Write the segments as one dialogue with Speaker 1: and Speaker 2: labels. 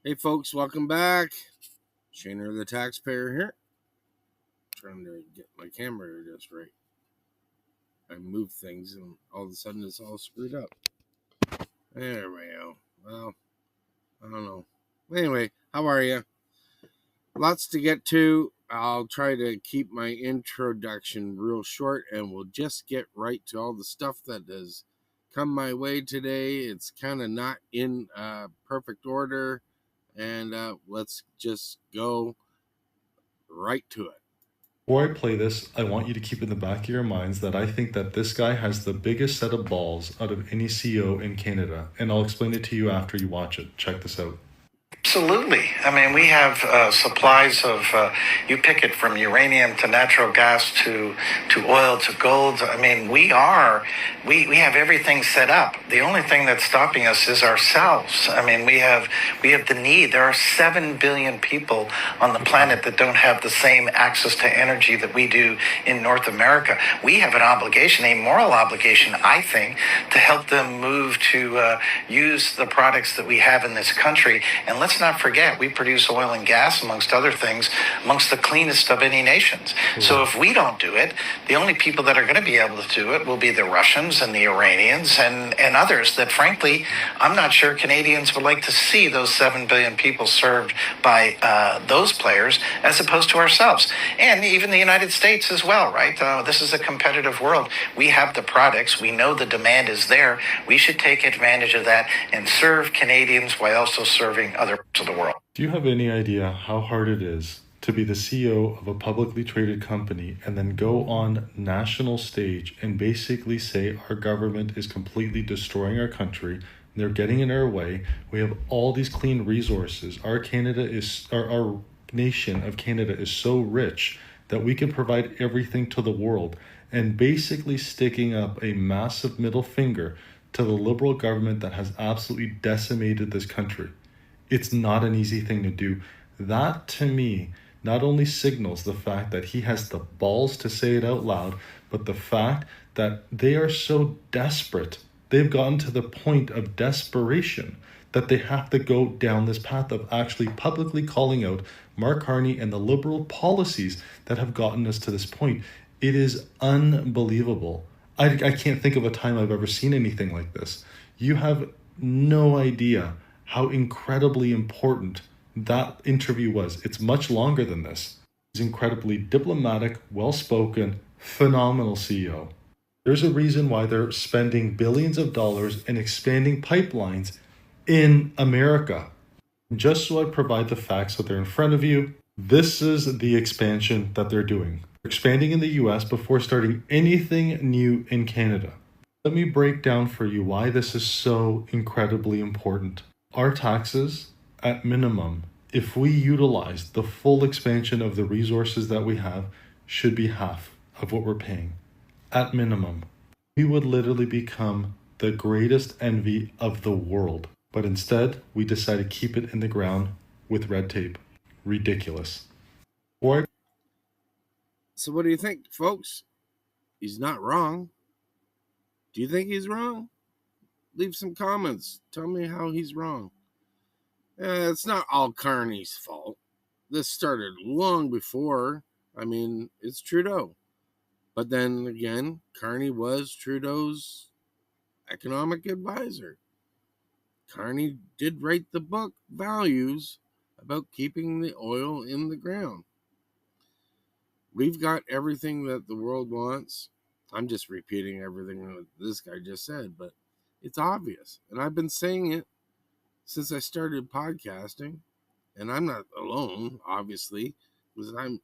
Speaker 1: Hey folks, welcome back. Shaner the Taxpayer here. Trying to get my camera just right. I moved things and all of a sudden it's all screwed up. There we go. Well, I don't know. Anyway, how are you? Lots to get to. I'll try to keep my introduction real short and we'll just get right to all the stuff that has come my way today. It's kind of not in perfect order, and let's just go right to it.
Speaker 2: Before I play this, I want you to keep in the back of your minds that I think that this guy has the biggest set of balls out of any CEO in Canada, and I'll explain it to you after you watch it. Check this out.
Speaker 3: Absolutely. I mean, we have supplies of, you pick it from uranium to natural gas to oil to gold. I mean, we have everything set up. The only thing that's stopping us is ourselves. I mean, we have the need. There are 7 billion people on the planet that don't have the same access to energy that we do in North America. We have an obligation, a moral obligation, I think, to help them move to use the products that we have in this country. And let's not forget, we produce oil and gas, amongst other things, amongst the cleanest of any nations. So if we don't do it, the only people that are going to be able to do it will be the Russians and the Iranians and others that, frankly, I'm not sure Canadians would like to see those 7 billion people served by those players as opposed to ourselves. And even the United States as well, right? This is a competitive world. We have the products. We know the demand is there. We should take advantage of that and serve Canadians while also serving other parts of the world.
Speaker 2: Do you have any idea how hard it is to be the CEO of a publicly traded company and then go on national stage and basically say our government is completely destroying our country? They're getting in our way. We have all these clean resources. Our nation of Canada is so rich that we can provide everything to the world, and basically sticking up a massive middle finger to the Liberal government that has absolutely decimated this country. It's not an easy thing to do. That, to me, not only signals the fact that he has the balls to say it out loud, but the fact that they are so desperate. They've gotten to the point of desperation that they have to go down this path of actually publicly calling out Mark Carney and the Liberal policies that have gotten us to this point. It is unbelievable. I can't think of a time I've ever seen anything like this. You have no idea how incredibly important that interview was. It's much longer than this. He's incredibly diplomatic, well-spoken, phenomenal CEO. There's a reason why they're spending billions of dollars and expanding pipelines in America. Just so I provide the facts that they're in front of you, this is the expansion that they're doing. They're expanding in the US before starting anything new in Canada. Let me break down for you why this is so incredibly important. Our taxes, at minimum, if we utilize the full expansion of the resources that we have, should be half of what we're paying. At minimum, we would literally become the greatest envy of the world. But instead, we decide to keep it in the ground with red tape. Ridiculous.
Speaker 1: So what do you think, folks? He's not wrong. Do you think he's wrong? Leave some comments. Tell me how he's wrong. It's not all Carney's fault. This started long before. I mean, it's Trudeau. But then again, Carney was Trudeau's economic advisor. Carney did write the book, Values, about keeping the oil in the ground. We've got everything that the world wants. I'm just repeating everything that this guy just said, but it's obvious. And I've been saying it since I started podcasting, and I'm not alone, obviously, because I'm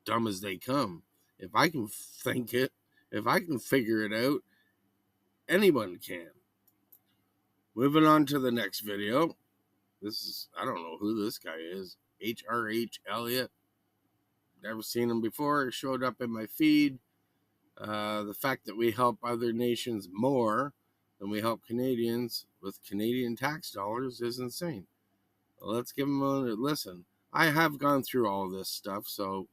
Speaker 1: dumb as they come. If I can think it, if I can figure it out, anyone can. Moving on to the next video. I don't know who this guy is. HRH Elliott. Never seen him before. It showed up in my feed. The fact that we help other nations more than we help Canadians with Canadian tax dollars is insane. Well, let's give him a listen. I have gone through all this stuff, so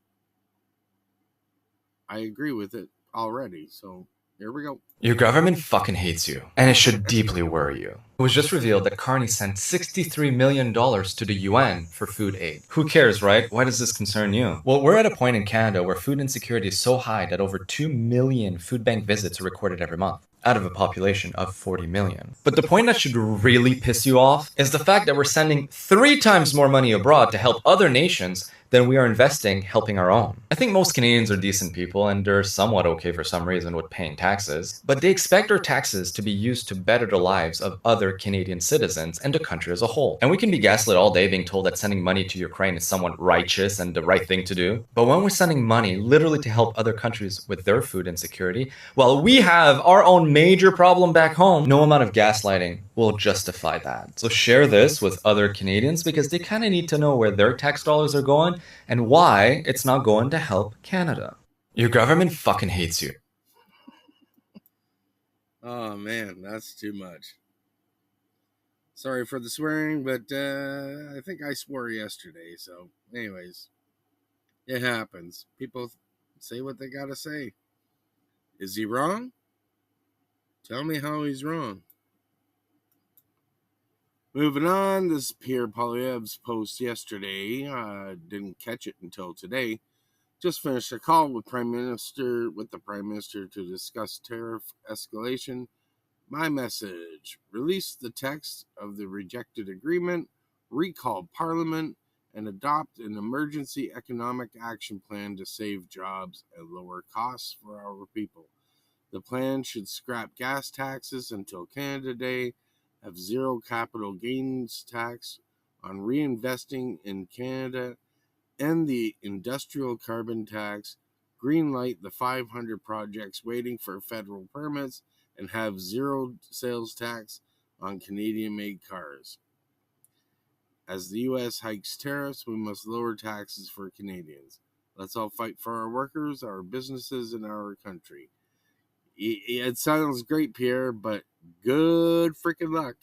Speaker 1: I agree with it already. So Here we go.
Speaker 4: Your government fucking hates you, and it should deeply worry you. It was just revealed that CARNEY sent $63 million to the UN for food aid. Who cares, right? Why does this concern you? Well, we're at a point in Canada where food insecurity is so high that over 2 million food bank visits are recorded every month, out of a population of 40 million. But the point that should really piss you off is the fact that we're sending 3 times more money abroad to help other nations than we are investing helping our own. I think most Canadians are decent people and they're somewhat okay for some reason with paying taxes, but they expect our taxes to be used to better the lives of other Canadian citizens and the country as a whole. And we can be gaslit all day being told that sending money to Ukraine is somewhat righteous and the right thing to do, but when we're sending money literally to help other countries with their food insecurity, while we have our own major problem back home, no amount of gaslighting will justify that. So share this with other Canadians because they kind of need to know where their tax dollars are going and why it's not going to help Canada. Your government fucking hates you.
Speaker 1: Oh man, that's too much. Sorry for the swearing, but I think I swore yesterday. So, anyways, it happens. People say what they gotta say. Is he wrong? Tell me how he's wrong. Moving on, this Pierre Poilievre's post yesterday. Didn't catch it until today. Just finished a call with the Prime Minister to discuss tariff escalation. My message: release the text of the rejected agreement, recall Parliament, and adopt an emergency economic action plan to save jobs and lower costs for our people. The plan should scrap gas taxes until Canada Day, have zero capital gains tax on reinvesting in Canada, end the industrial carbon tax, greenlight the 500 projects waiting for federal permits, and have zero sales tax on Canadian-made cars. As the U.S. hikes tariffs, we must lower taxes for Canadians. Let's all fight for our workers, our businesses, and our country. It sounds great, Pierre, but good freaking luck.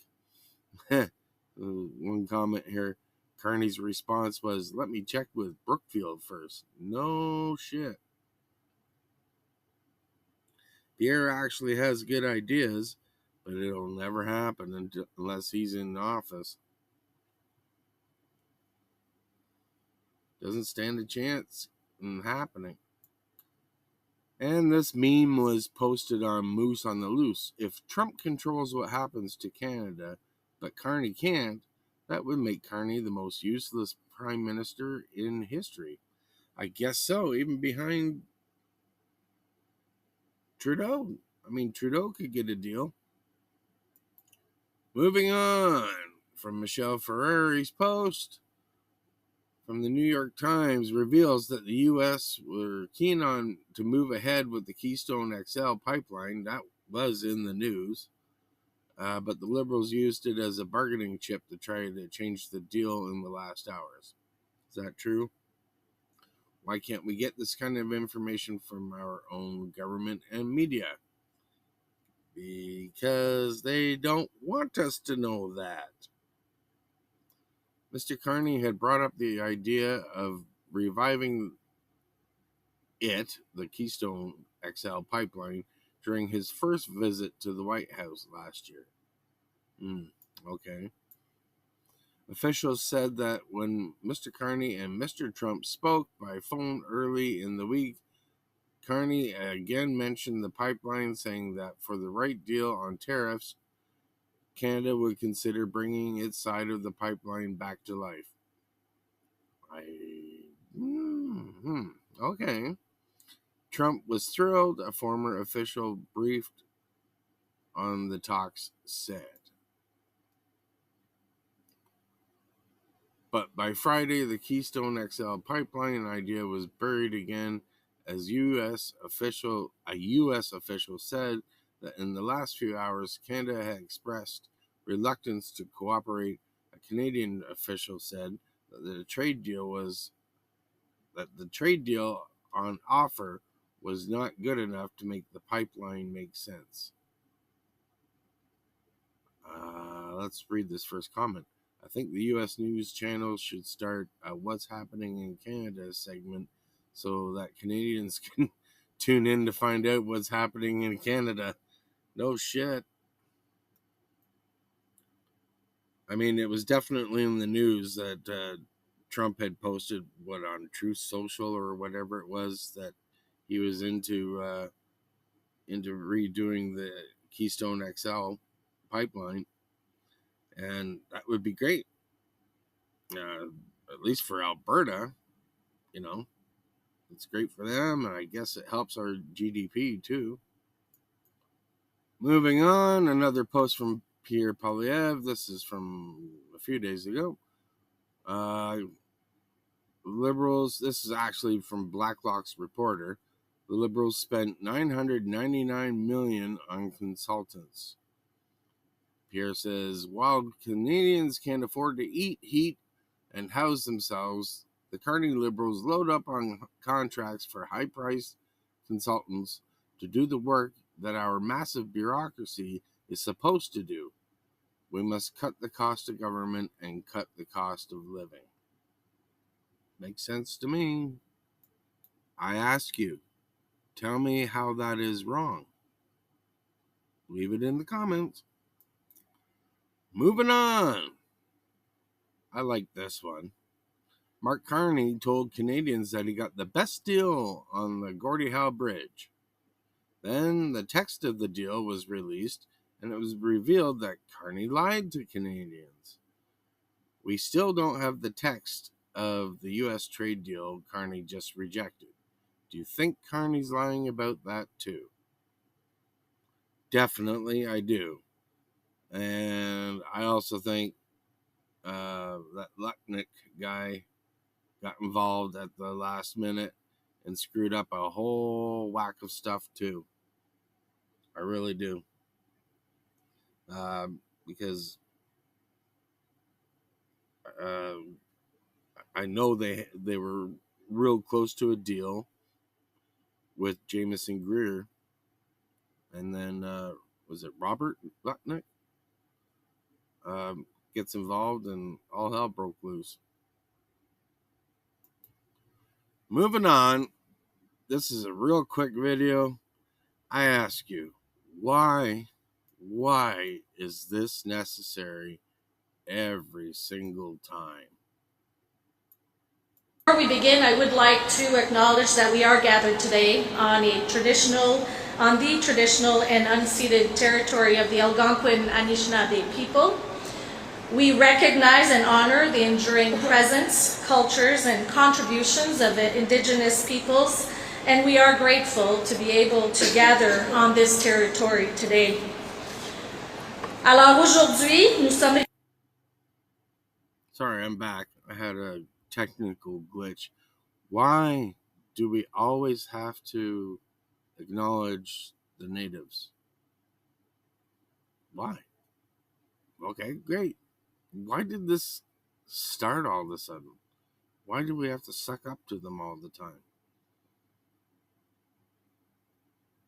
Speaker 1: One comment here. Carney's response was, let me check with Brookfield first. No shit. Pierre actually has good ideas, but it'll never happen unless he's in office. Doesn't stand a chance in happening. And this meme was posted on Moose on the Loose. If Trump controls what happens to Canada, but Carney can't, that would make Carney the most useless prime minister in history. I guess so, even behind Trudeau. I mean, Trudeau could get a deal. Moving on from Michelle Ferreri's post from the New York Times reveals that the U.S. were keen on to move ahead with the Keystone XL pipeline. That was in the news. But the Liberals used it as a bargaining chip to try to change the deal in the last hours. Is that true? Why can't we get this kind of information from our own government and media? Because they don't want us to know that. Mr. Carney had brought up the idea of reviving the Keystone XL pipeline, during his first visit to the White House last year. Okay. Officials said that when Mr. Carney and Mr. Trump spoke by phone early in the week, Carney again mentioned the pipeline, saying that for the right deal on tariffs, Canada would consider bringing its side of the pipeline back to life. Okay. Trump was thrilled, a former official briefed on the talks said. But by Friday, the Keystone XL pipeline idea was buried again, as a U.S. official said that in the last few hours, Canada had expressed reluctance to cooperate. A Canadian official said that the trade deal on offer was not good enough to make the pipeline make sense. Let's read this first comment. I think the U.S. news channels should start a What's Happening in Canada segment so that Canadians can tune in to find out what's happening in Canada. No shit. I mean, it was definitely in the news that Trump had posted on Truth Social or whatever it was, that he was into redoing the Keystone XL pipeline, and that would be great. At least for Alberta, it's great for them, and I guess it helps our GDP too. Moving on, another post from Pierre Poilievre. This is from a few days ago. Liberals, this is actually from Blacklock's reporter. The Liberals spent $999 million on consultants. Pierre says, while Canadians can't afford to eat, heat, and house themselves, the Carney Liberals load up on contracts for high-priced consultants to do the work that our massive bureaucracy is supposed to do. We must cut the cost of government and cut the cost of living. Makes sense to me. I ask you, tell me how that is wrong. Leave it in the comments. Moving on. I like this one. Mark Carney told Canadians that he got the best deal on the Gordie Howe Bridge. Then the text of the deal was released, and it was revealed that Carney lied to Canadians. We still don't have the text of the U.S. trade deal Carney just rejected. Do you think Carney's lying about that too? Definitely, I do. And I also think that Lutnick guy got involved at the last minute and screwed up a whole whack of stuff too. I really do. Because I know they were real close to a deal with Jameson Greer, and then was it Robert Lutnick gets involved, and all hell broke loose. Moving on, this is a real quick video. I ask you, why is this necessary every single time?
Speaker 5: Before we begin, I would like to acknowledge that we are gathered today on the traditional and unceded territory of the Algonquin Anishinaabe people. We recognize and honor the enduring presence, cultures, and contributions of the Indigenous peoples, and we are grateful to be able to gather on this territory today. Alors aujourd'hui, nous sommes...
Speaker 1: Sorry, I'm back. I had a technical glitch. Why do we always have to acknowledge the natives? Why? Okay, great. Why did this start all of a sudden? Why do we have to suck up to them all the time?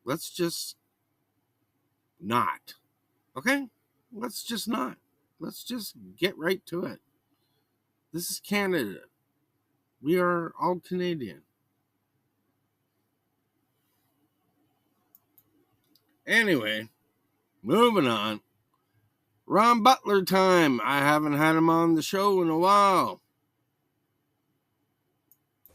Speaker 1: Let's just not. Okay? Let's just not. Let's just get right to it. This is Canada. We are all Canadian. Anyway, moving on. Ron Butler time. I haven't had him on the show in a while.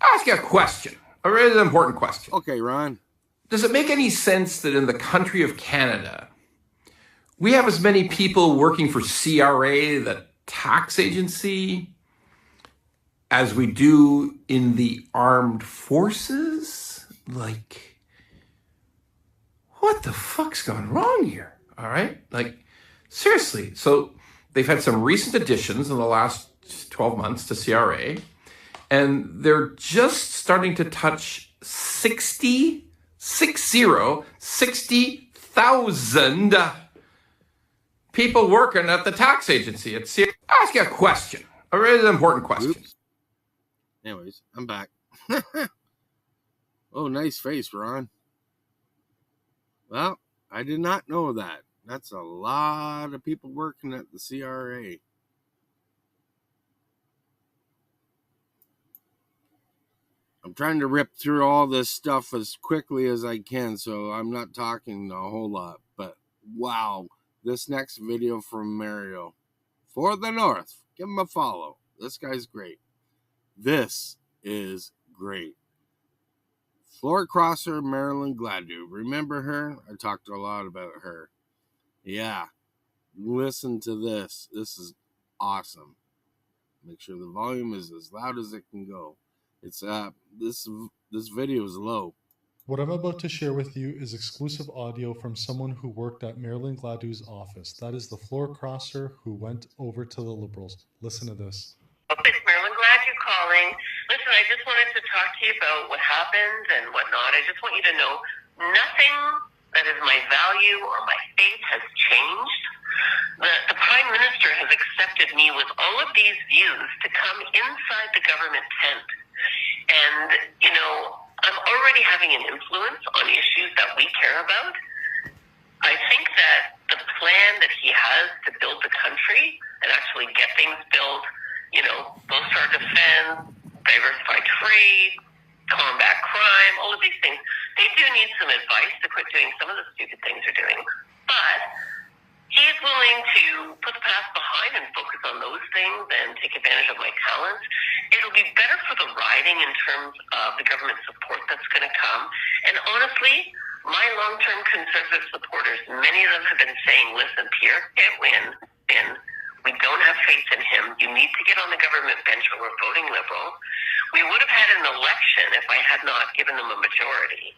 Speaker 6: Ask you a question, a really important question.
Speaker 1: Okay, Ron.
Speaker 6: Does it make any sense that in the country of Canada, we have as many people working for CRA, the tax agency, as we do in the armed forces? Like, what the fuck's gone wrong here? All right? Like, seriously. So they've had some recent additions in the last 12 months to CRA, and they're just starting to touch 60,000 people working at the tax agency at CRA. Ask you a question, a really important question.
Speaker 1: Oops. Anyways, I'm back. Oh, nice face, Ron. Well, I did not know that. That's a lot of people working at the CRA. I'm trying to rip through all this stuff as quickly as I can, so I'm not talking a whole lot. But wow, this next video from Mario for the North. Give him a follow. This guy's great. This is great. Floor crosser MARILYN Gladu. Remember her? I talked a lot about her. Yeah. Listen to this. This is awesome. Make sure the volume is as loud as it can go. It's this video is low.
Speaker 2: What I'm about to share with you is exclusive audio from someone who worked at MARILYN Gladu's office. That is the floor crosser who went over to the Liberals. Listen to this.
Speaker 7: It's MARILYN Gladu calling. Listen, I just wanted to talk to you about what happened and whatnot. I just want you to know nothing that is my value or my faith has changed. The Prime Minister has accepted me with all of these views to come inside the government tent. And, you know, I'm already having an influence on issues that we care about. I think that the plan that he has to build the country and actually get things built, you know, both our defense, diversify trade, combat crime, all of these things, they do need some advice to quit doing some of the stupid things they're doing. But he's willing to put the past behind and focus on those things and take advantage of my talents. It'll be better for the riding in terms of the government support that's going to come. And honestly, my long-term conservative supporters, many of them have been saying, listen, Pierre can't win, and we don't have faith in him. You need to get on the government bench or we're voting Liberal. We would have had an election if I had not given them a majority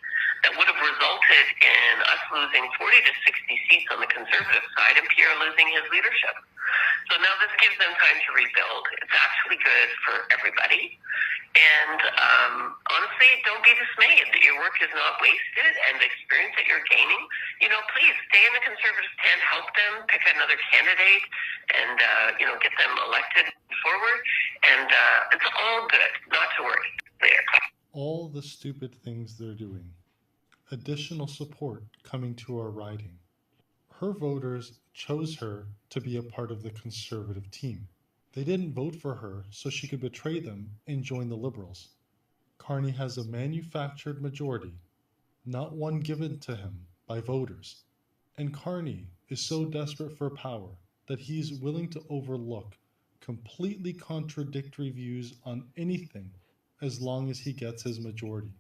Speaker 7: that would have resulted in us losing 40 to 60 seats on the Conservative side and Pierre losing his leadership. So now this gives them time to rebuild. It's actually good for everybody. And honestly, don't be dismayed that your work is not wasted and the experience that you're gaining, you know, please stay in the Conservative tent, help them, pick another candidate, and, you know, get them elected forward. And it's all good, not to worry. There.
Speaker 2: All the stupid things they're doing. Additional support coming to our riding. Her voters chose her to be a part of the Conservative team. They didn't vote for her so she could betray them and join the Liberals. CARNEY has a manufactured majority, not one given to him by voters. And CARNEY is so desperate for power that he's willing to overlook completely contradictory views on anything as long as he gets his majority.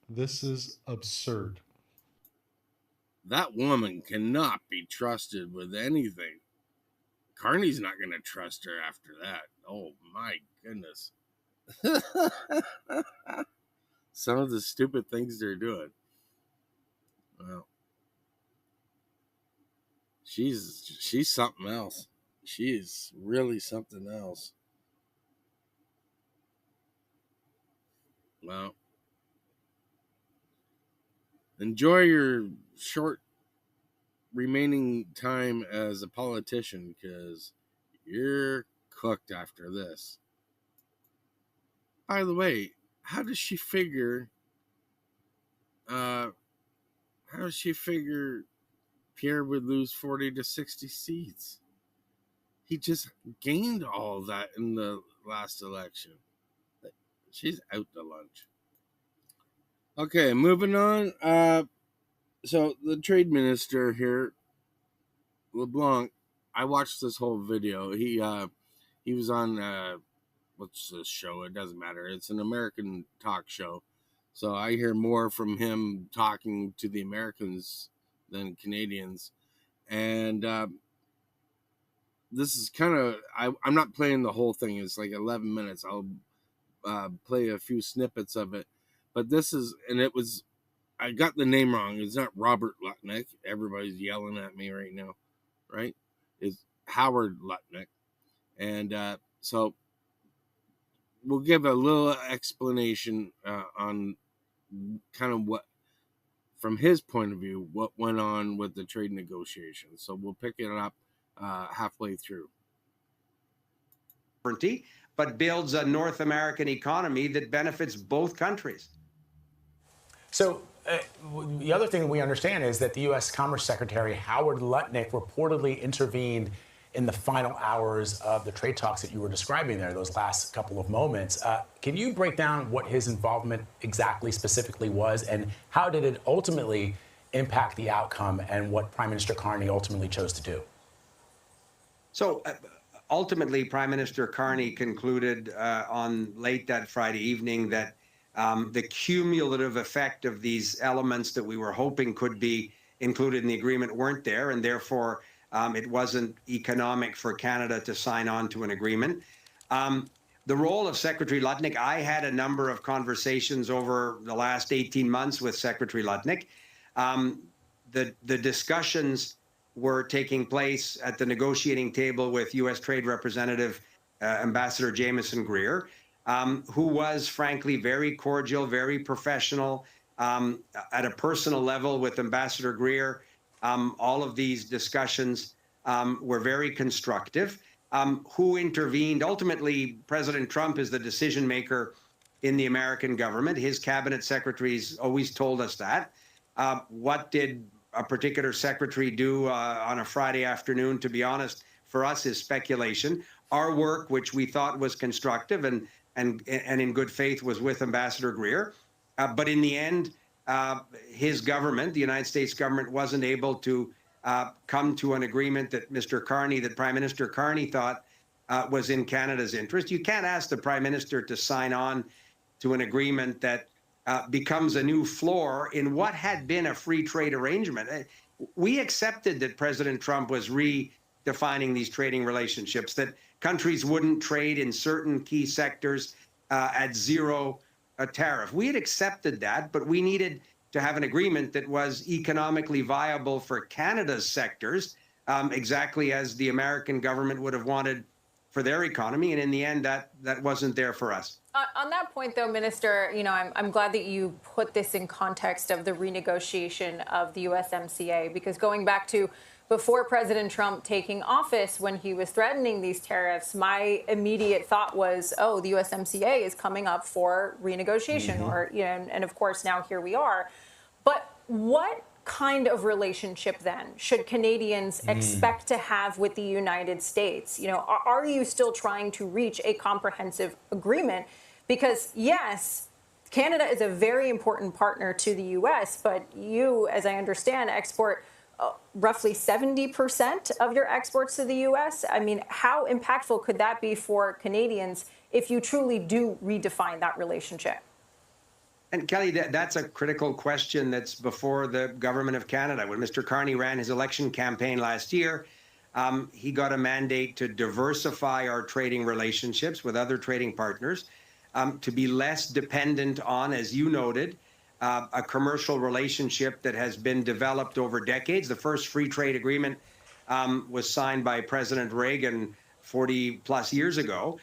Speaker 2: This is absurd.
Speaker 1: That woman cannot be trusted with anything. CARNEY's not going to trust her after that. Oh my goodness. Some of the stupid things they're doing. Well, she's something else. She is really something else. Well, enjoy your short remaining time as a politician, because you're cooked after this. By the way, how does she figure Pierre would lose 40 to 60 seats? He just gained all that in the last election. She's out to lunch. Okay, moving on. So the trade minister here, LeBlanc, I watched this whole video. He was on what's this show? It doesn't matter. It's an American talk show. So I hear more from him talking to the Americans than Canadians. And this is kind of, I'm not playing the whole thing. It's like 11 minutes. I'll play a few snippets of it. But this is, and it was, I got the name wrong. It's not Robert Lutnick. Everybody's yelling at me right now, right? It's Howard Lutnick. And so we'll give a little explanation on kind of what, from his point of view, what went on with the trade negotiations. So we'll pick it up halfway through.
Speaker 8: But builds a North American economy that benefits both countries.
Speaker 9: So the other thing we understand is that the U.S. Commerce Secretary Howard Lutnick reportedly intervened in the final hours of the trade talks that you were describing there, those last couple of moments. Can you break down what his involvement exactly specifically was, and how did it ultimately impact the outcome and what Prime Minister Carney ultimately chose to do?
Speaker 8: So ultimately, Prime Minister Carney concluded on late that Friday evening that the cumulative effect of these elements that we were hoping could be included in the agreement weren't there, and therefore it wasn't economic for Canada to sign on to an agreement. The role of Secretary Lutnick, I had a number of conversations over the last 18 months with Secretary Lutnick. The discussions were taking place at the negotiating table with U.S. Trade Representative Ambassador Jameson Greer, who was frankly very cordial, very professional. At a personal level with Ambassador Greer, all of these discussions were very constructive. Who intervened? Ultimately, President Trump is the decision maker in the American government. His cabinet secretaries always told us that. What did a particular secretary do on a Friday afternoon, to be honest, for us is speculation. Our work, which we thought was constructive and in good faith, was with Ambassador Greer. But in the end, his government, the United States government, wasn't able to come to an agreement that that Prime Minister Carney thought was in Canada's interest. You can't ask the Prime Minister to sign on to an agreement that becomes a new floor in what had been a free trade arrangement. We accepted that President Trump was redefining these trading relationships, that countries wouldn't trade in certain key sectors at zero tariff. We had accepted that, but we needed to have an agreement that was economically viable for Canada's sectors, exactly as the American government would have wanted for their economy. And in the end, that wasn't there for us.
Speaker 10: On that point, though, Minister, I'm glad that you put this in context of the renegotiation of the USMCA, because going back to before President Trump taking office, when he was threatening these tariffs, my immediate thought was, oh, the USMCA is coming up for renegotiation, and of course, now here we are. But what kind of relationship then should Canadians expect to have with the United States? Are you still trying to reach a comprehensive agreement? Because yes, Canada is a very important partner to the U.S., but you, as I understand, export roughly 70% of your exports to the U.S. I mean, how impactful could that be for Canadians if you truly do redefine that relationship?
Speaker 8: And Kelly, that's a critical question that's before the government of Canada. When Mr. Carney ran his election campaign last year, he got a mandate to diversify our trading relationships with other trading partners, to be less dependent on, as you noted, a commercial relationship that has been developed over decades. The first free trade agreement was signed by President Reagan 40 plus years ago.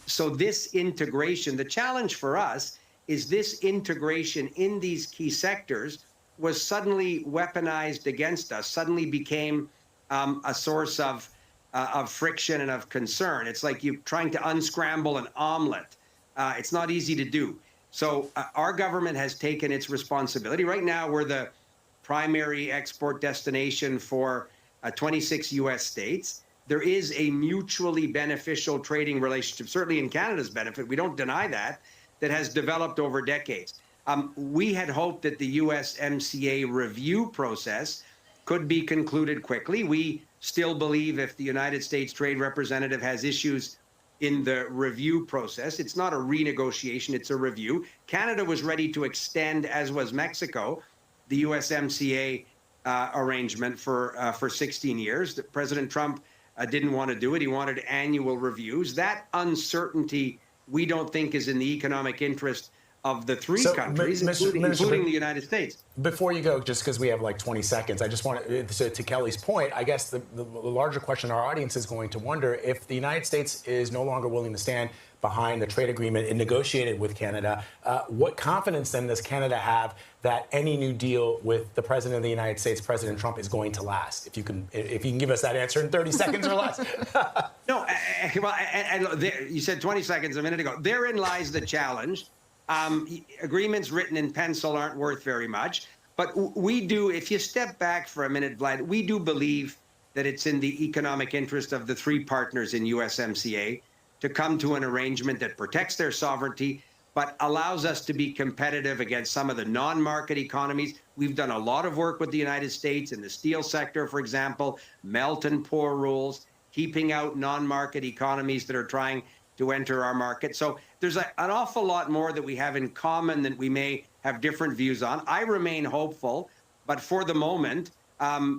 Speaker 8: So this integration, the challenge for us is this integration in these key sectors was suddenly weaponized against us, suddenly became a source of friction and of concern. It's like you trying to unscramble an omelet. It's not easy to do. So our government has taken its responsibility. Right now, we're the primary export destination for 26 U.S. states. There is a mutually beneficial trading relationship, certainly in Canada's benefit, we don't deny that has developed over decades. We had hoped that the USMCA review process could be concluded quickly. We still believe if the United States Trade Representative has issues in the review process, it's not a renegotiation, it's a review. Canada was ready to extend, as was Mexico, the USMCA arrangement for 16 years. President Trump didn't want to do it. He wanted annual reviews. That uncertainty we don't think is in the economic interest of the three countries, including the United States.
Speaker 9: Before you go, just because we have like 20 seconds, I just want to Kelly's point, I guess the larger question our audience is going to wonder, if the United States is no longer willing to stand behind the trade agreement and negotiated with Canada, what confidence then does Canada have that any new deal with the President of the United States, President Trump, is going to last? If you can give us that answer in 30 seconds or less.
Speaker 8: No, you said 20 seconds a minute ago. Therein lies the challenge. Agreements written in pencil aren't worth very much. But we do, if you step back for a minute, Vlad, we do believe that it's in the economic interest of the three partners in USMCA to come to an arrangement that protects their sovereignty, but allows us to be competitive against some of the non-market economies. We've done a lot of work with the United States in the steel sector, for example, melt and pour rules, keeping out non-market economies that are trying to enter our market. So there's an awful lot more that we have in common that we may have different views on. I remain hopeful, but for the moment,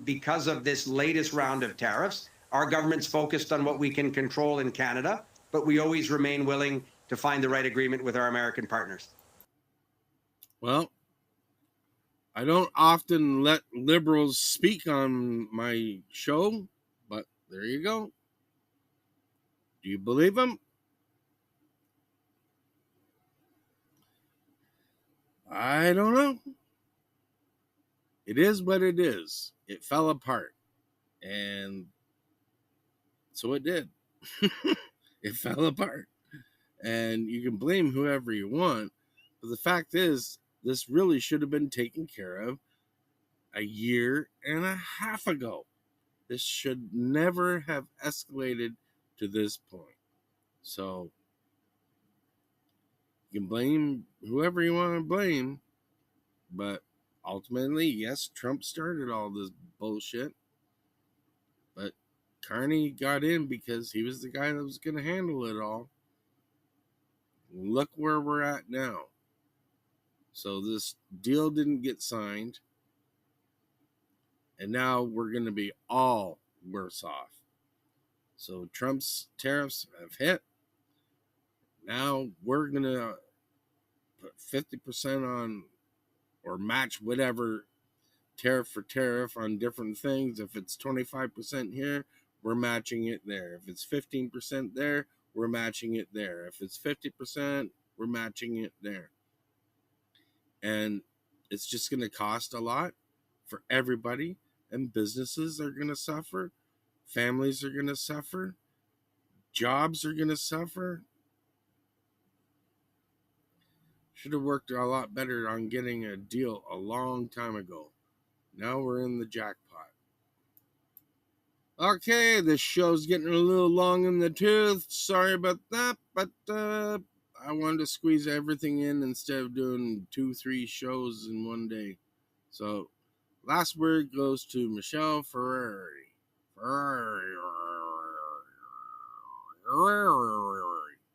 Speaker 8: because of this latest round of tariffs, our government's focused on what we can control in Canada, but we always remain willing to find the right agreement with our American partners.
Speaker 1: Well, I don't often let liberals speak on my show, but there you go. Do you believe them? I don't know. It is what it is. It fell apart. And so it did. It fell apart. And you can blame whoever you want. But the fact is, this really should have been taken care of a year and a half ago. This should never have escalated to this point. So you can blame whoever you want to blame. But ultimately, yes, Trump started all this bullshit. But Carney got in because he was the guy that was going to handle it all. Look where we're at now. So this deal didn't get signed. And now we're going to be all worse off. So Trump's tariffs have hit. Now we're going to put 50% on or match whatever tariff for tariff on different things. If it's 25% here, we're matching it there. If it's 15% there, we're matching it there. If it's 50%, we're matching it there. And it's just going to cost a lot for everybody, and businesses are going to suffer. Families are going to suffer. Jobs are going to suffer. Should have worked a lot better on getting a deal a long time ago. Now we're in the jackpot. Okay, this show's getting a little long in the tooth. Sorry about that, but I wanted to squeeze everything in instead of doing 2-3 shows in one day. So, last word goes to Michelle Ferrari.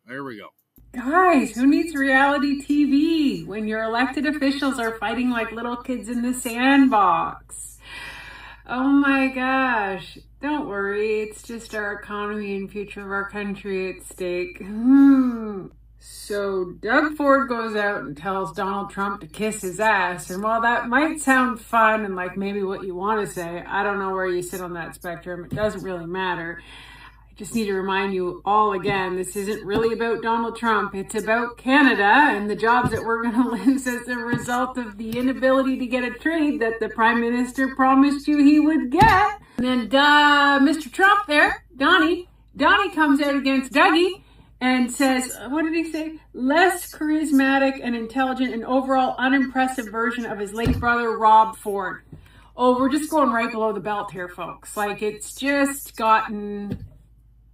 Speaker 1: There we go.
Speaker 11: Guys, who needs reality TV when your elected officials are fighting like little kids in the sandbox? Oh my gosh. Don't worry, it's just our economy and future of our country at stake. So Doug Ford goes out and tells Donald Trump to kiss his ass. And while that might sound fun and like maybe what you want to say, I don't know where you sit on that spectrum. It doesn't really matter. I just need to remind you all again, this isn't really about Donald Trump. It's about Canada and the jobs that we're going to lose as a result of the inability to get a trade that the Prime Minister promised you he would get. And Mr. Trump there, Donnie comes out against Dougie and says, what did he say? Less charismatic and intelligent and overall unimpressive version of his late brother, Rob Ford. Oh, we're just going right below the belt here, folks. Like, it's just gotten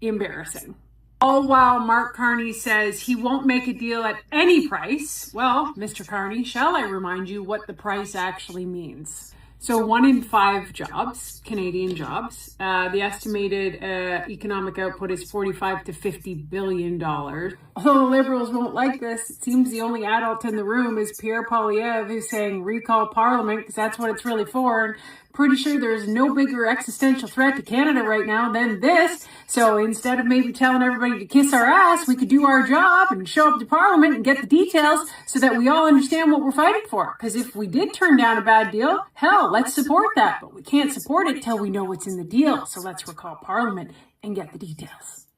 Speaker 11: embarrassing. All while Mark Carney says he won't make a deal at any price. Well, Mr. Carney, shall I remind you what the price actually means? So 1 in 5 jobs, Canadian jobs, the estimated economic output is $45 to $50 billion. Although the Liberals won't like this, it seems the only adult in the room is Pierre Poilievre, who's saying recall Parliament because that's what it's really for. And pretty sure there's no bigger existential threat to Canada right now than this. So instead of maybe telling everybody to kiss our ass, we could do our job and show up to Parliament and get the details so that we all understand what we're fighting for. Because if we did turn down a bad deal, hell, let's support that. But we can't support it till we know what's in the deal. So let's recall Parliament and get the details.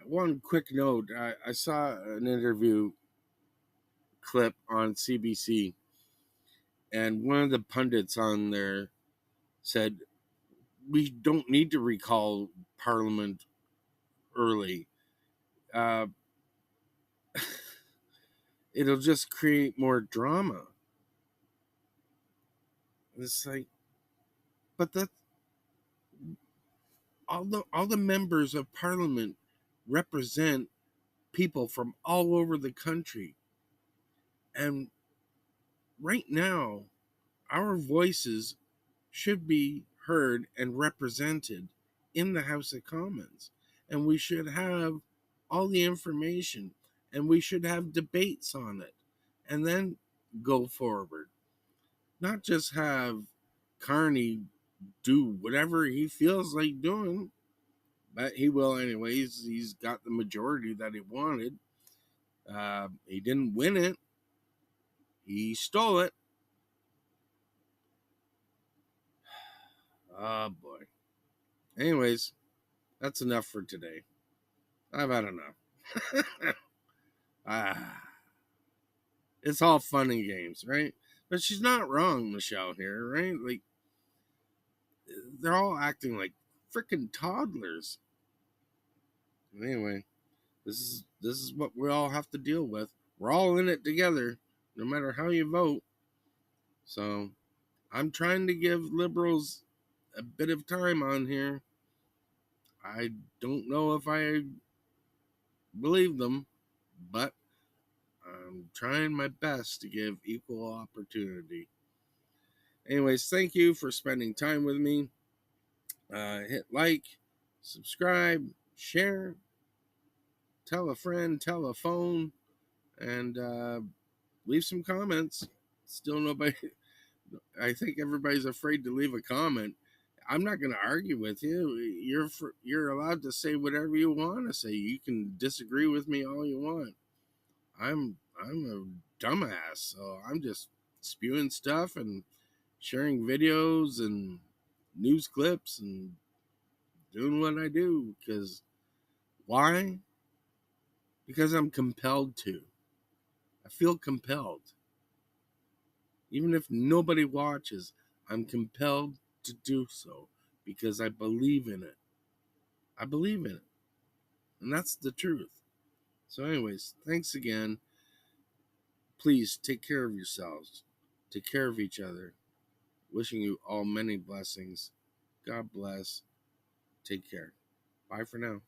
Speaker 1: One quick note. I saw an interview clip on CBC. And one of the pundits on there said, we don't need to recall Parliament early. It'll just create more drama. It's like, But that all the members of parliament represent people from all over the country. And right now, our voices should be heard and represented in the House of Commons. And we should have all the information, and we should have debates on it, and then go forward. Not just have Carney do whatever he feels like doing, but he will anyways. He's got the majority that he wanted. He didn't win it. He stole it. Oh, boy. Anyways, that's enough for today. I've had enough. It's all fun and games, right? But she's not wrong, Michelle, here, right? Like, they're all acting like freaking toddlers. Anyway, this is what we all have to deal with. We're all in it together, no matter how you vote. So, I'm trying to give liberals a bit of time on here. I don't know if I believe them, but I'm trying my best to give equal opportunity. Anyways, thank you for spending time with me. Hit like, subscribe, share, tell a friend, tell a phone, and leave some comments. Still nobody, I think everybody's afraid to leave a comment. I'm not going to argue with you. You're allowed to say whatever you want to say. You can disagree with me all you want. I'm a dumbass, so I'm just spewing stuff and sharing videos and news clips and doing what I do. Because why? Because I'm compelled to. I feel compelled. Even if nobody watches, I'm compelled to do so because I believe in it. I believe in it. And that's the truth. So anyways, thanks again. Please take care of yourselves. Take care of each other. Wishing you all many blessings. God bless. Take care. Bye for now.